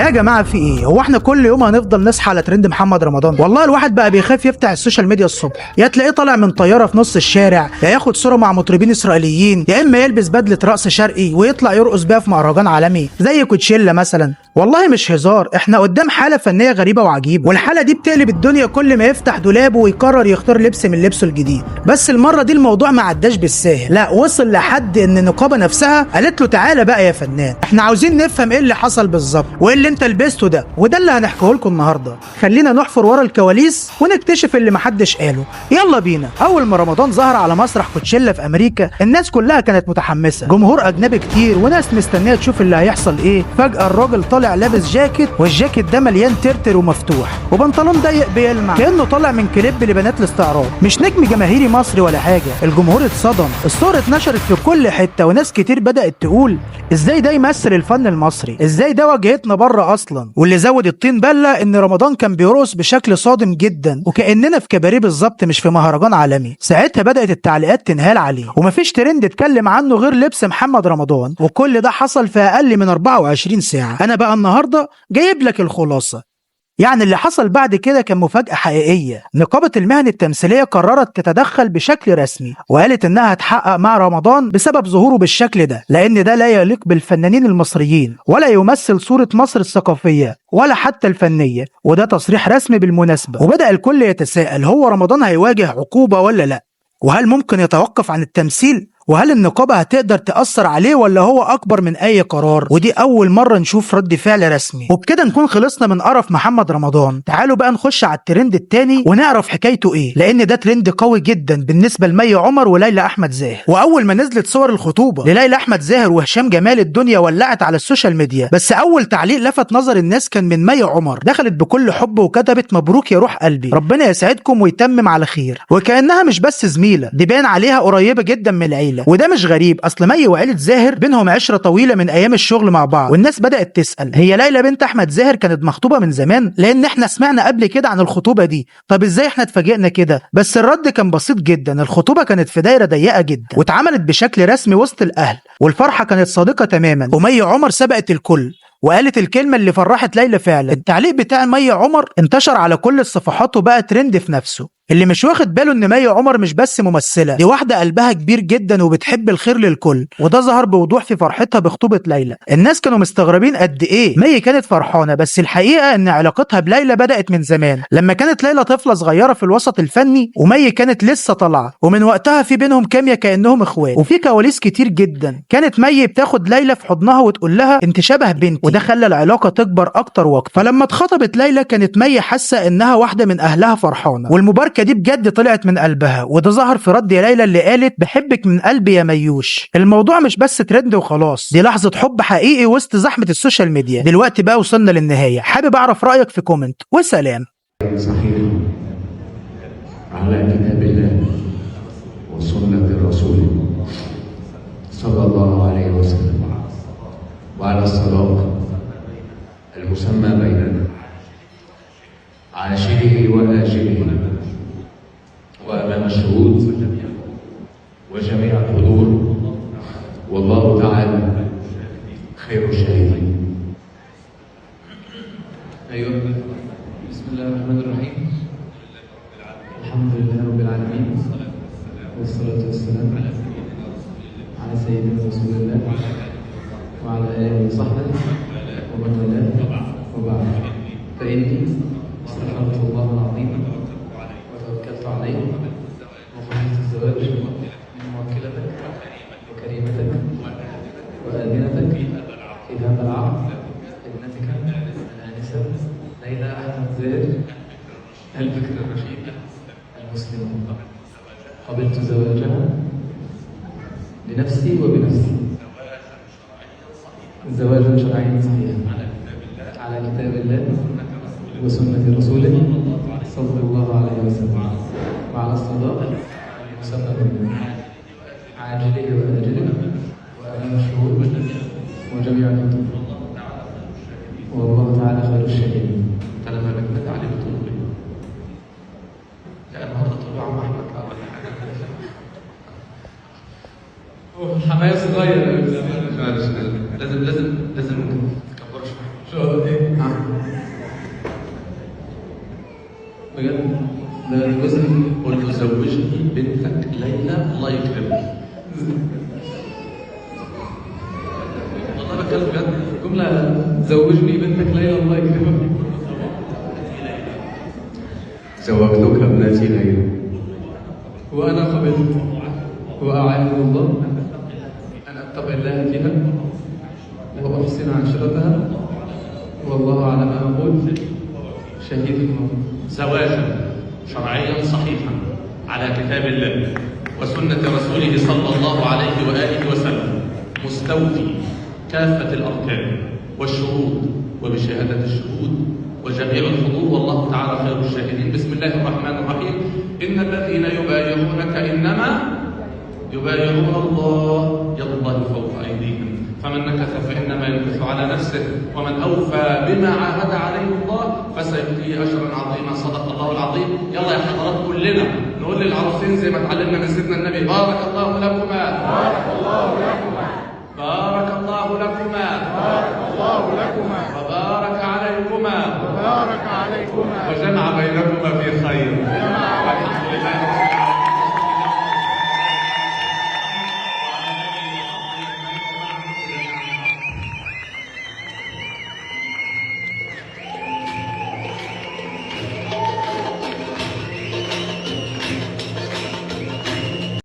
يا جماعه في ايه؟ هو احنا كل يوم هنفضل نصحى على ترند محمد رمضان؟ والله الواحد بقى بيخاف يفتح السوشيال ميديا الصبح، يا تلاقيه طالع من طياره في نص الشارع، يا ياخد صوره مع مطربين اسرائيليين، يا اما يلبس بدله رقص شرقي ويطلع يرقص بيها في مهرجان عالمي زي كوتشيلا مثلا. والله مش هزار، احنا قدام حاله فنيه غريبه وعجيبه، والحاله دي بتقلب الدنيا كل ما يفتح دولابه ويقرر يختار لبس من لبسه الجديد. بس المره دي الموضوع ما عداش بالساهل، لا وصل لحد ان النقابه نفسها قالت له تعالى بقى يا فنان، احنا عاوزين نفهم ايه اللي حصل بالظبط وايه اللي انت لبسته ده، وده اللي هنحكيه لكم النهارده. خلينا نحفر ورا الكواليس ونكتشف اللي محدش قاله. يلا بينا. اول ما رمضان ظهر على مسرح كوتشيلا في امريكا، الناس كلها كانت متحمسه، جمهور اجنبي كتير وناس مستنيه تشوف اللي هيحصل ايه. فجاه الراجل طالع لابس جاكيت، والجاكيت ده مليان ترتر ومفتوح، وبنطلون ضيق بيلمع كانه طالع من كليب لبنات الاستعراض. مش نجم جماهيري مصري ولا حاجه، الجمهور اتصدم. الصور اتنشرت في كل حته وناس كتير بدات تقول ازاي ده يمثل الفن المصري، ازاي ده واجهتنا بره اصلا. واللي زود الطين بله ان رمضان كان بيرقص بشكل صادم جدا، وكاننا في كباريه بالظبط مش في مهرجان عالمي. ساعتها بدات التعليقات تنهال عليه، ومفيش ترند اتكلم عنه غير لبس محمد رمضان، وكل ده حصل في اقل من 24 ساعه. انا بقى النهارده جايب لك الخلاصه. يعني اللي حصل بعد كده كان مفاجأة حقيقية. نقابة المهن التمثيلية قررت تتدخل بشكل رسمي، وقالت انها هتحقق مع رمضان بسبب ظهوره بالشكل ده، لان ده لا يليق بالفنانين المصريين ولا يمثل صورة مصر الثقافية ولا حتى الفنية. وده تصريح رسمي بالمناسبة. وبدأ الكل يتساءل، هو رمضان هيواجه عقوبة ولا لا؟ وهل ممكن يتوقف عن التمثيل؟ وهل النقابة هتقدر تأثر عليه ولا هو أكبر من أي قرار؟ ودي أول مرة نشوف رد فعل رسمي. وبكده نكون خلصنا من قرف محمد رمضان. تعالوا بقى نخش على الترند التاني ونعرف حكايته إيه، لأن ده ترند قوي جدا بالنسبة لمي عمر وليلى أحمد زاهر. وأول ما نزلت صور الخطوبة لليلى أحمد زاهر وهشام جمال، الدنيا ولعت على السوشيال ميديا. بس أول تعليق لفت نظر الناس كان من مي عمر، دخلت بكل حب وكتبت مبروك يا روح قلبي، ربنا يسعدكم ويتمم على خير. وكأنها مش بس زميلة، دي باين عليها قريبة جدا من العيلة. وده مش غريب، اصل مي وعيلة زاهر بينهم عشرة طويلة من ايام الشغل مع بعض. والناس بدأت تسأل، هي ليلى بنت احمد زاهر كانت مخطوبة من زمان؟ لان احنا سمعنا قبل كده عن الخطوبة دي، طب ازاي احنا اتفاجئنا كده؟ بس الرد كان بسيط جدا، الخطوبة كانت في دايرة ضيقة جدا واتعملت بشكل رسمي وسط الاهل، والفرحة كانت صادقة تماما. ومي عمر سبقت الكل وقالت الكلمة اللي فرحت ليلى فعلا. التعليق بتاع مي عمر انتشر على كل الصفحات وبقى ترند في نفسه. اللي مش واخد باله ان مي عمر مش بس ممثلة، دي واحدة قلبها كبير جدا وبتحب الخير للكل، وده ظهر بوضوح في فرحتها بخطوبة ليلى. الناس كانوا مستغربين قد ايه مي كانت فرحانة، بس الحقيقة ان علاقتها بليلى بدأت من زمان، لما كانت ليلى طفلة صغيرة في الوسط الفني ومي كانت لسه طالعة، ومن وقتها في بينهم كيميا كأنهم اخوات. وفي كواليس كتير جدا، كانت مي بتاخد ليلى في حضنها وتقول لها انت شبه بنتي، وده خلى العلاقة تكبر اكتر واكتر. فلما اتخطبت ليلى كانت مي حاسة انها واحدة من اهلها فرحانة، والمباركة دي بجد طلعت من قلبها. وده ظهر في رد ليلى اللي قالت بحبك من قلبي يا ميوش. الموضوع مش بس ترند وخلاص، دي لحظة حب حقيقي وسط زحمة السوشيال ميديا. دلوقتي بقى وصلنا للنهاية، حابب اعرف رأيك في كومنت وسلام. صحيح على كتاب الله وسنة الرسول صلى الله عليه وسلم، وعلى الصداقة المسمى بيننا، عاجله وآجله، وأمام الشهود وجميع الحضور، والله تعالى خير الشاهدين. أيوة، بسم الله الرحمن الرحيم. الحمد لله رب العالمين، والصلاة والسلام على سيدنا رسول الله وعلى آله وصحبه ومن والاه، وبعد. فإني استغفرت الله العظيم وتوكلت عليه وقبلت الزواج من موكلتك وكريمتك وآمنتك في هذا العقد، ابنتك الآنسة ليلى أحمد زاهر الفكر الرشيد المسلمة. قبلت زواجها بنفسي وبنفسي زواجا شرعيا صحيحا على كتاب الله وسنة رسوله صلى الله عليه وسلم، وعلى الصداقة المسمى بيننا، عاجله وآجله، وأمام الشهود وجميع الحضور، والله تعالى خير الشاهدين. أنا ما بكتب عليه بطول لا النهارده طلع مع أحمد ولا حاجة. الحماس صغير، لازم ما تكبرش شو ايه بجد ده جوزي. قلت له زوجني بنتك ليلى الله يكرمك. والله بتكلم بجد، جملة زوجني بنتك ليلى الله يكرمك. زوجتك ابنتي ليلى وأنا قبلت وأعاهد الله أن أتقي الله فيها وأحسن عشرتها، والله على ما أقول شهيد الموت. زواجا شرعيا صحيحا على كتاب الله وسنة رسوله صلى الله عليه وآله وسلم، مستوفي كافة الأركان والشروط وبشهادة الشهود وجميع الحضور، والله تعالى خير الشاهدين. بسم الله الرحمن الرحيم. إن الذين يبايعونك إنما يبايعون الله يد الله فوق أيديهم فمن نكث فإنما ينكث على نفسه ومن أوفى بما عاهد عليه الله فسيؤتيه أجرا عظيما. صدق الله العظيم. يلا يا حضرات كلنا نقول للعروسين زي ما اتعلمنا من سيدنا النبي: بارك الله لكم